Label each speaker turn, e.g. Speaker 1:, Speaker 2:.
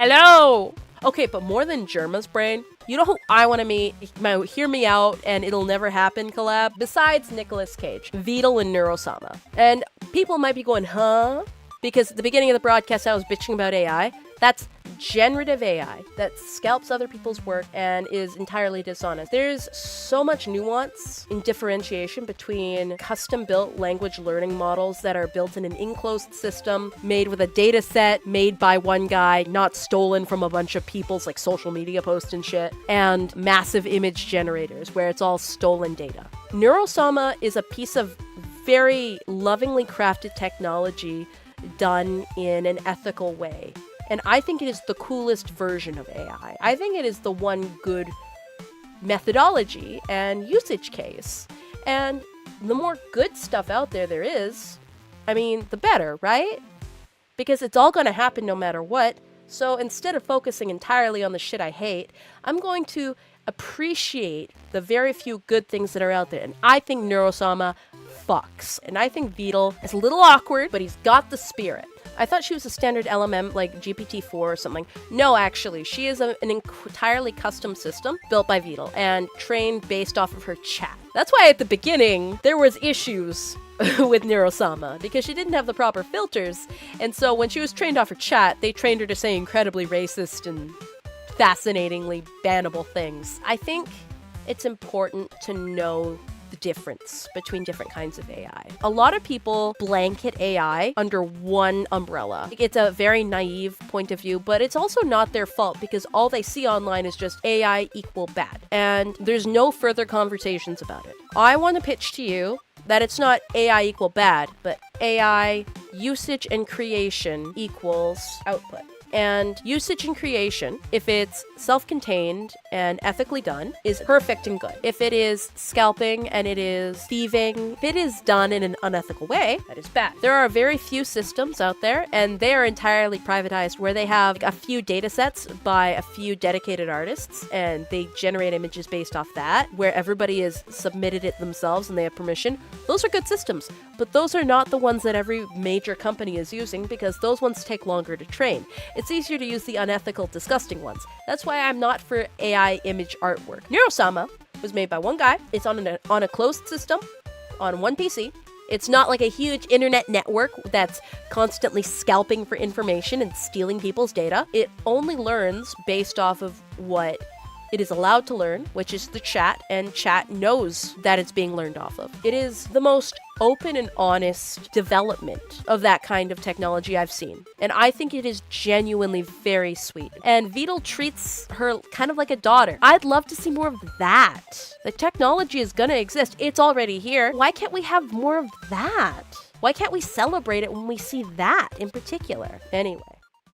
Speaker 1: Hello! Okay, but more than Germa's brain, you know who I want to meet? My Hear Me Out and It'll Never Happen collab? Besides Nicolas Cage, Vidal and Neuro-sama. And people might be going, huh? Because at the beginning of the broadcast I was bitching about AI. That's generative AI that scalps other people's work and is entirely dishonest. There's so much nuance in differentiation between custom-built language learning models that are built in an enclosed system, made with a data set made by one guy, not stolen from a bunch of people's like social media posts and shit, and massive image generators where it's all stolen data. Neuro-sama is a piece of very lovingly crafted technology done in an ethical way. And I think it is the coolest version of AI. I think it is the one good methodology and usage case. And the more good stuff out there is, I mean, the better, right? Because it's all going to happen no matter what. So instead of focusing entirely on the shit I hate, I'm going to appreciate the very few good things that are out there. And I think Neuro-sama fucks. And I think Vidal is a little awkward, but he's got the spirit. I thought she was a standard LMM like GPT-4 or something. No, actually, she is an entirely custom system built by Vidal and trained based off of her chat. That's why at the beginning, there was issues with Neuro-sama because she didn't have the proper filters. And so when she was trained off her chat, they trained her to say incredibly racist and fascinatingly bannable things. I think it's important to know the difference between different kinds of AI. A lot of people blanket AI under one umbrella. It's a very naive point of view, but it's also not their fault because all they see online is just AI equal bad. And there's no further conversations about it. I want to pitch to you that it's not AI equal bad, but AI usage and creation equals output. And usage and creation, if it's self-contained and ethically done, is perfect and good. If it is scalping and it is thieving, if it is done in an unethical way, that is bad. There are very few systems out there, and they are entirely privatized, where they have a few data sets by a few dedicated artists, and they generate images based off that, where everybody has submitted it themselves and they have permission. Those are good systems, but those are not the ones that every major company is using because those ones take longer to train. It's easier to use the unethical, disgusting ones. That's why I'm not for AI image artwork. Neuro-sama was made by one guy. It's on a closed system, on one PC. It's not like a huge internet network that's constantly scalping for information and stealing people's data. It only learns based off of what it is allowed to learn, which is the chat, and chat knows that it's being learned off of. It is the most open and honest development of that kind of technology I've seen. And I think it is genuinely very sweet. And Vidal treats her kind of like a daughter. I'd love to see more of that. The technology is gonna exist. It's already here. Why can't we have more of that? Why can't we celebrate it when we see that in particular? Anyway.